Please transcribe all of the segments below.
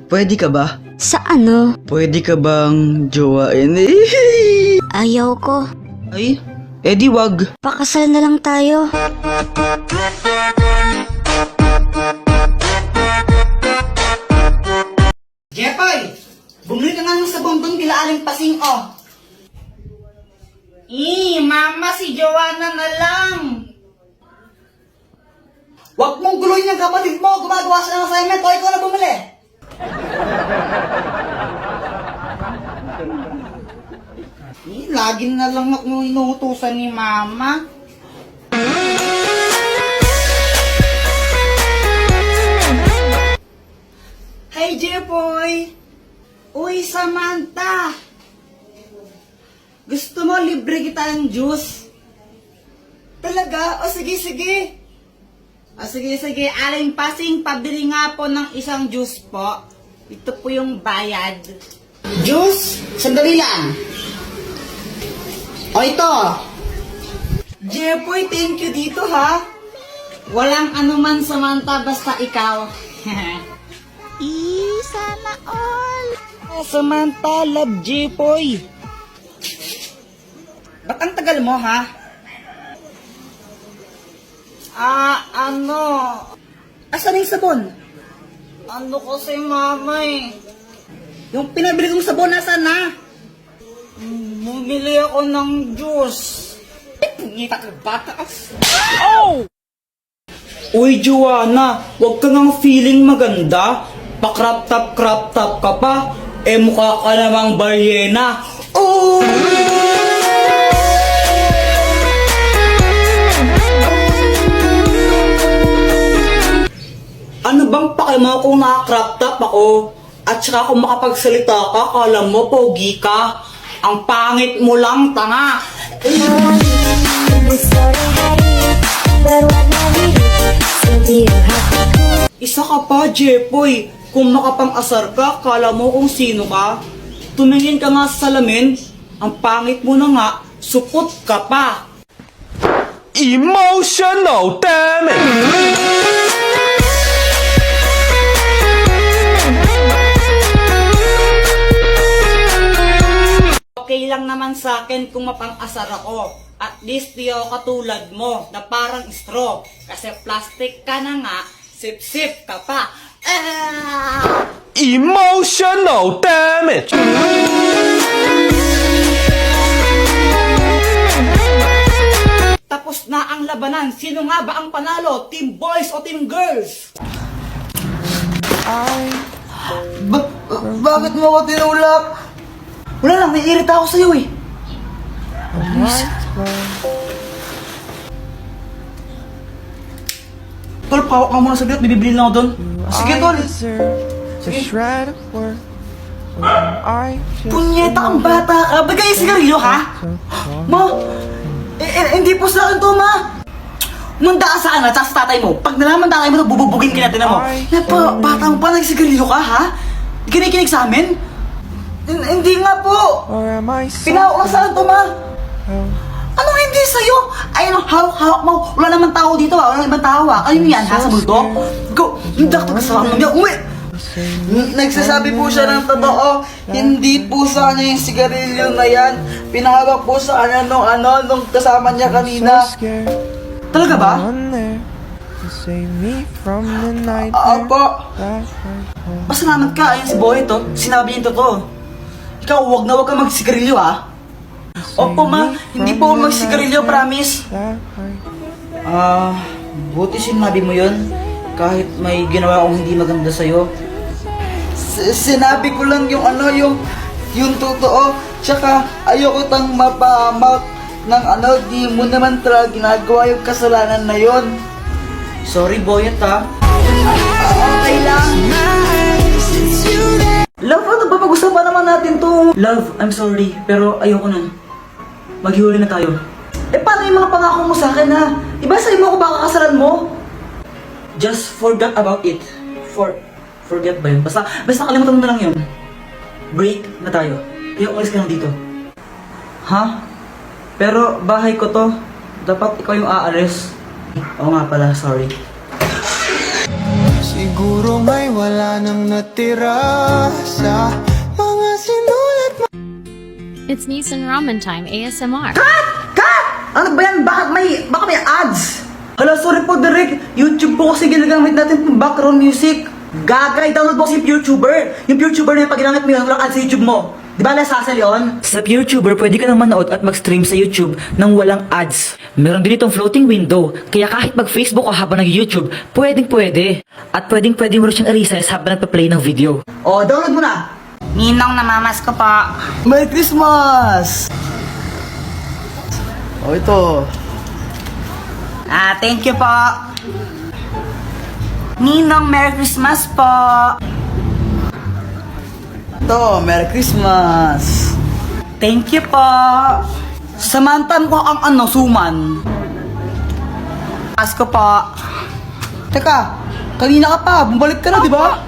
Pwede ka ba? Sa ano? Pwede ka bang jowain? Ayaw ko. Ay, edi wag. Pakasal na lang tayo. Jepoy! Bumili ka nga ng sabon doon kila Aling Pasing, oh. Mama, si Joanna na lang. Huwag mong guloyin yung kapatid mo. Gumagawa siya ng assignment. O, ikaw na bumili. Lagi na lang ako inuutusan ni Mama. Hey, Jepoy! Uy, Samantha! Gusto mo libre kita ng juice? Talaga? O sige, sige. O sige, sige. Aling Pasing, pabili nga po ng isang juice po. Ito po yung bayad. Juice? Sandali lang. O ito. Jepoy, thank you dito ha. Walang anuman, Samantha, basta ikaw. Sana all. Samantha, love Jepoy. Ba't ang tagal mo, ha? Asan yung sabon? Ano kasi, mama eh. Yung pinabili kong sabon, nasaan na? Bumili ako ng juice. Ay, pungita ka bata. Oh! Uy, Joanna, huwag ka ngang feeling maganda. Pa-crop top ka pa. Eh, mukha ka namang balyena. Oh! Ano bang pake mo kung naka-crop top ako? At saka kung makapagsalita ka, kala mo pogi ka. Ang pangit mo lang, tanga. Isa ka pa, Jepoy. Kung makapang-asar ka, kala mo kung sino ka. Tumingin ka nga sa salamin. Ang pangit mo na nga, supot ka pa. Emotional damage! Okay lang naman sa akin kung mapang-asar ako. At least di ako katulad mo na parang straw. Kasi plastic ka na nga, sip-sip ka pa. Emotional damage! Tapos na ang labanan. Sino nga ba ang panalo? Team boys o team girls? Bakit mo ako tinulak? Wala lang, naiirita ako sa'yo eh. Tol, pawak ka muna sa bilat, bibibili na ako doon. Sige, Tol. Sige. Punyeta kang bata ka. Bagay yung sigarilyo, ha? Ma, hindi po sa akin to, ma. Manda ka saan, tsaka sa tatay mo. Pag nalaman tatay mo, bububugin ka natin mo. Bata mo pa, nagsigarilyo ka, ha? Kinikinig sa amin? Hindi nga po. Pinahawak lang saan to, ma. Ano hindi sa'yo? Ayun, hawak mo. Wala naman tao dito, ha? Wala naman tao, ha? Kayo yan, ha? Sa multo? Go! Hindi ako kasama mo niya. Uwi! Nagsasabi po siya ng totoo. Hindi po sa kanya yung sigarilyo na yan. Pinahawak po sa kanya nung kasama niya kanina. Talaga ba? Apo. Pasalamat ka, ayun si Boy to. Sinabi niya yung totoo. Ikaw, huwag ka magsigarilyo, ha? Opo, ma. Hindi po ako magsigarilyo, promise. Buti sinabi mo yun. Kahit may ginawa akong hindi maganda sa'yo. Sinabi ko lang yung totoo. Tsaka, ayoko tang mapahamak ng di mo naman talaga ginagawa yung kasalanan na yon. Sorry, Boyet, ha? Okay lang. Love, ano ba? Pag-usapan naman natin to. Love, I'm sorry, pero ayoko nun. Maghihuli na tayo. Paano yung mga pangako mo sa akin, ha? Diba sa'yo mo ako baka kasalan mo? Just forget about it. Forget ba yun? Basta kalimutan mo na lang yun. Break na tayo. Kaya umalis ka lang dito. Ha? Pero bahay ko to. Dapat ikaw yung aalis. Oo nga pala, sorry. Siguro may wala nang natira sa mga sinulat mo. It's Nissan Ramen Time ASMR. Ano ba yan? Baka may ads? Hala, sorry po, Derek. YouTube po kasi ginagamit natin pang background music. Gaga, i-download mo kasi yung YouTuber. Yung YouTuber na yung pag ginamit mo yun, walang ads sa YouTube mo. Di ba nasasal yun? Sa YouTuber, pwede ka nang manood at mag-stream sa YouTube nang walang ads. Meron din itong floating window, kaya kahit mag-Facebook o habang nag-YouTube, pwedeng-pwede. At pwedeng-pwede mo rin siyang i-recess habang nagpa-play ng video. Oh, download mo na! Ninong, namamas ko pa. Merry Christmas! Oh, ito. Thank you po. Ninong, Merry Christmas po. Ito, Merry Christmas. Thank you po. Samantan ko ang suman. Asko po. Teka, kanina ka pa. Bumalik ka na, di ba?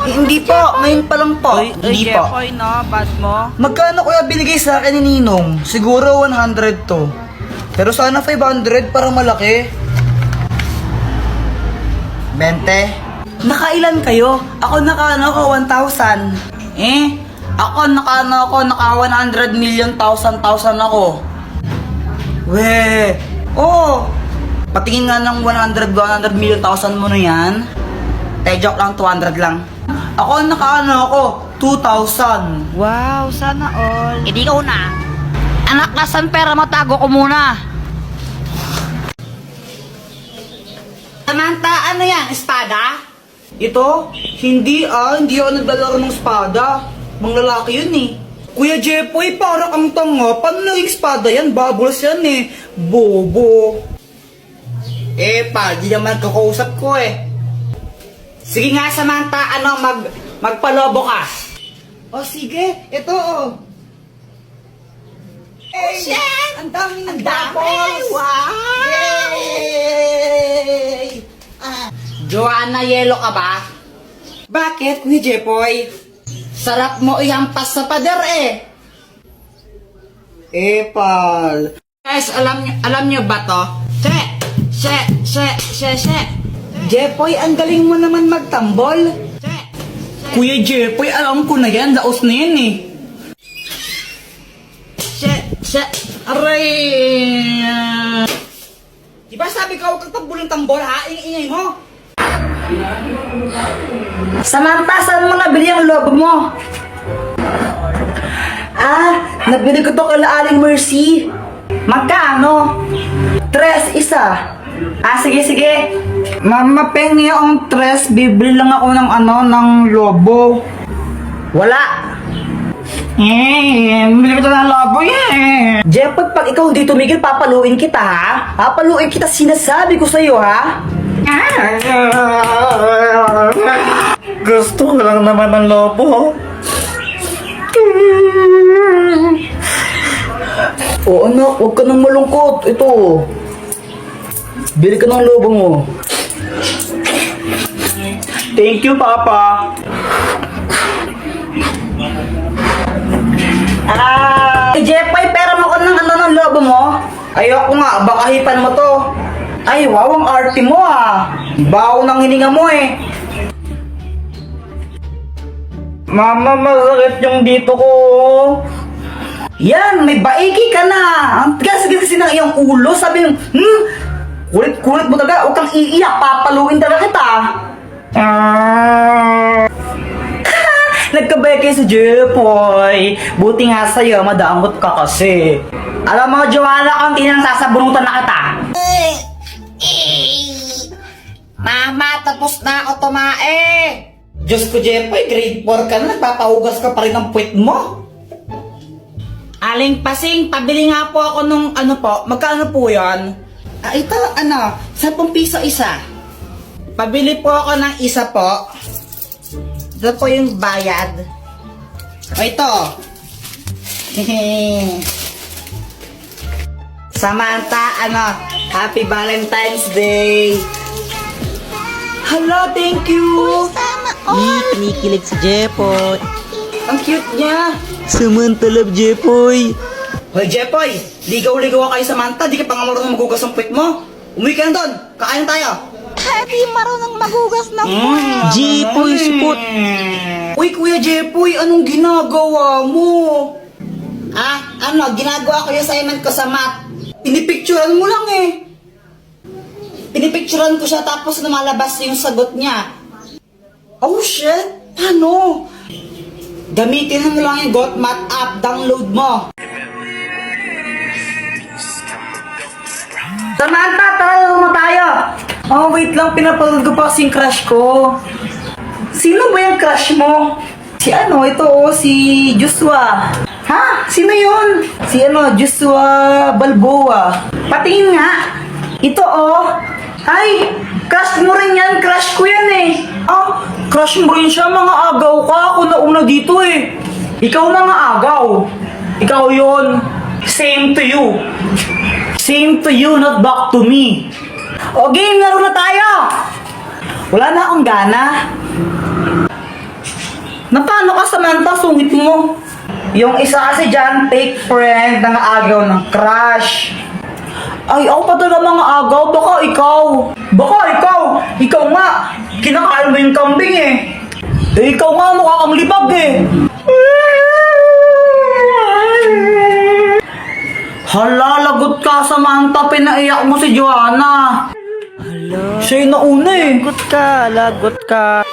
Hindi po, ngayon pa lang po. Hindi po. Jepoy, no? Bad mo? Magkano kuya binigay sa akin ni Ninong? Siguro 100 to. Pero sana 500 para malaki. 20. Nakailan kayo? Ako naka 1,000. Ako naka 100 million thousand ako. We. Oh. Patingin nga ng 100 million thousand mo na yan. Joke lang, 200 lang. Ako naka 2,000. Wow, sana all. Hindi ka una. Anak, nasan pera mo? Tago ko muna. Samantha, ano yan? Espada? Ito? Hindi ako naglalaro ng espada. Mga lalaki yun eh. Kuya Jepoy, para kang tanga. Paano naging espada yan? Bubbles yan eh. Bobo. Di naman kakausap ko eh. Sige nga, Samantha, magpalobo ka. O sige, ito oh. Hey, ang daming bubbles. Wow! Yay! Joanna, yelo ka ba? Bakit, Kuya Jepoy? Sarap mo ihampas sa pader eh. Pal. Guys, alam nyo ba to? She. Jepoy, ang galing mo naman magtambol. Kuya Jepoy, alam ko na yan. Laos na yan eh. She. Aray! Di ba sabi ka huwag kang tambol ha? Ingay mo. Samantha, saan mo nabili ang lobo mo? Nabili ko to kay Aling Mercy. Magkano? 3 isa. Sige. Mama, pengi ang 3. Bibili lang ako ng lobo. Wala. Bibili ko to ng lobo Jepoy, pag ikaw hindi tumigil, papaluin kita ha? Papaluin kita, sinasabi ko sa'yo ha. Gusto ko lang naman ng lobo. Anak, huwag ka nang malungkot. Ito. Bili ka ng lobo mo. Thank you, Papa. Jepoy, pera mo ko ng lobo mo? Ayoko nga, baka hipan mo to. Ay, wow, ang arte mo Bawo ng hininga mo eh. Mama, masakit yung dito ko. Yan, may baiki ka na. Ang tigas kasi ng iyong ulo. Sabi ng, kulit-kulit mo talaga. Huwag kang iiyak, papaluin talaga kita. Nagkabay kayo sa Jepoy. Buti nga sa'yo, madaangot ka kasi. Alam mo, Joanna, kung tinang sasabunutan na kita. Mama, tapos na ako tumae. Diyos ko, Jepoy, grade 4 ka na. Nagpapahugas ka pa rin ng puwet mo. Aling Pasing, pabili nga po ako nung Magkano po yan? ito, 10 piso isa. Pabili po ako ng isa po. Ito po yung bayad. O ito. Samantha, Happy Valentine's Day. Hala, thank you. Pinikilig si Jepoy. Ang cute niya. Samantha love Jepoy. Hoy, Jepoy, ligaw-ligaw kayo Samantha. Di ka pa nga marunong magugas ang puwet mo. Umuwi ka na doon. Kakain tayo. Di marunong magugas ng Jepoy, supot. Uy, Kuya Jepoy, anong ginagawa mo? Ginagawa ko yung assignment ko sa math. Pinipicturean mo lang eh. Pinipicturean ko siya tapos lumalabas yung sagot niya. Oh shit, paano? Gamitin mo lang yung GotMath app, download mo. Samantha, tara mo tayo. Oh, wait lang, pinapanood ko pa kasing crush ko. Sino ba yung crush mo? Si si Joshua. Ha? Sino yun? Si Joshua Balboa. Patingin nga. Ito Ay, crush mo rin yan. Crush ko yan eh. Crush mo rin siya. Mga agaw ka. Ako nauna dito eh. Ikaw mga agaw. Ikaw yun. Same to you. Same to you, not back to me. O game, laro na tayo. Wala na akong gana. Na paano ka, Samantha? Sungit mo. Yung isa kasi dyan, fake friend, nangaagaw ng crush. Ay, ako pa talaga mga agaw. Baka ikaw. Ikaw nga. Kinakain mo yung kambing eh. Ikaw nga, mukha kang libag eh. Hala, lagot ka, Samantha. Pinaiyak mo si Joanna. Hala. Siya yung nauna eh. Lagot ka.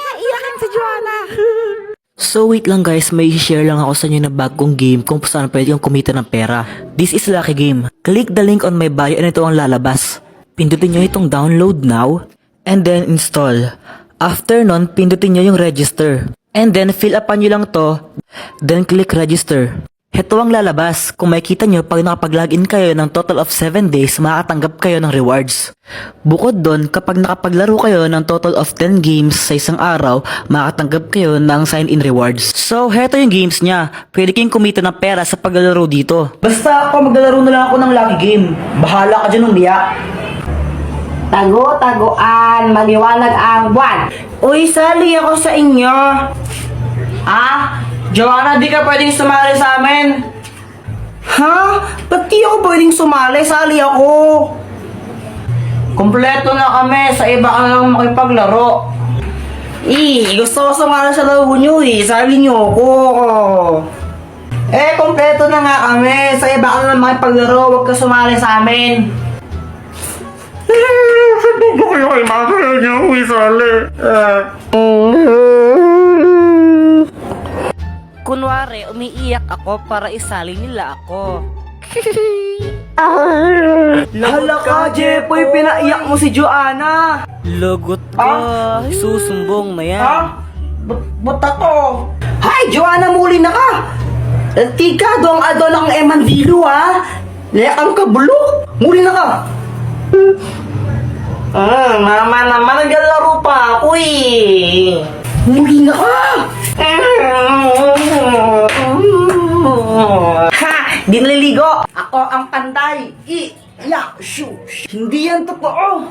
So wait lang guys, may share lang ako sa inyo na bagong game kung saan pwede kang kumita ng pera. This is Lucky Game. Click the link on my bio and ito ang lalabas. Pindutin nyo itong download now and then install. After nun, pindutin nyo yung register. And then fill upan nyo lang to, then click register. Ito ang lalabas. Kung makikita nyo, pag nakapag-login kayo ng total of 7 days, makakatanggap kayo ng rewards. Bukod doon, kapag nakapaglaro kayo ng total of 10 games sa isang araw, makakatanggap kayo ng sign-in rewards. So, heto yung games niya. Pwede kayong kumita ng pera sa paglalaro dito. Basta ako, maglalaro na lang ako ng Lucky Game. Bahala ka dyan umiyak. Tago-taguan, maliwanag ang buwan. Uy, sali ako sa inyo. Joanna, di ka pwedeng sumali sa amin. Ha? Ba't di ako pwedeng sumali? Sali ako. Kompleto na kami. Sa iba ka lang makipaglaro. Gusto ko sumali sa laro nyo eh. Sali nyo ako. Kompleto na nga kami. Sa iba ka lang makipaglaro. Huwag ka sumali sa amin. Sabi ko kayo kay mama niyo isali. Kunwari, umiiyak ako para isali nila ako. Hala ka, Jepoy, pinaiyak mo si Joanna. Lagot ka. Susumbong na yan. Ba't ako? Hay, Joanna, muli na ka. Tika, doang adon ang Emandilo, ha? Layakang ka, bulok. Muli na ka. Mama naman, naglalaro pa ako eh. Muli na ka. Ha! Di naliligo! Ako ang panday! Hindi yan totoo!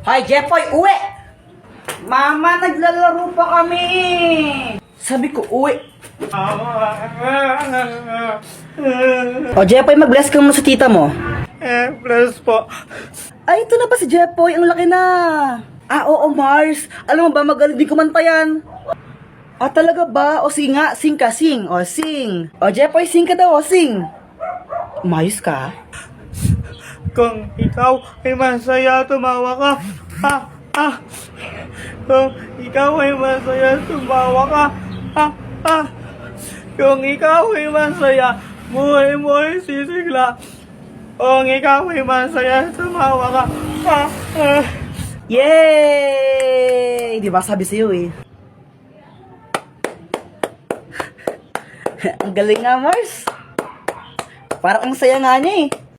Hoy, Jepoy, uwi! Mama, naglalaro pa kami! Sabi ko, uwi! O, Jepoy, mag-bless ka muna sa tita mo. Bless po. Ay, ito na ba si Jepoy? Ang laki na! Oo, Mars. Alam mo ba, magaling din kumanta yan. Talaga ba? O sing nga, sing ka, sing. O, sing. O, Jepoy, sing ka daw, o, sing. Umayos ka? Kung ikaw ay masaya, tumawa ka. Kung ikaw ay masaya, tumawa ka. Kung ikaw ay masaya, buhay mo ay sisigla. Kung ikaw ay masaya, tumawa ka. Yay! Di ba sabi sa'yo eh. Ang galing nga, Mars. Parang ang saya nga niya eh.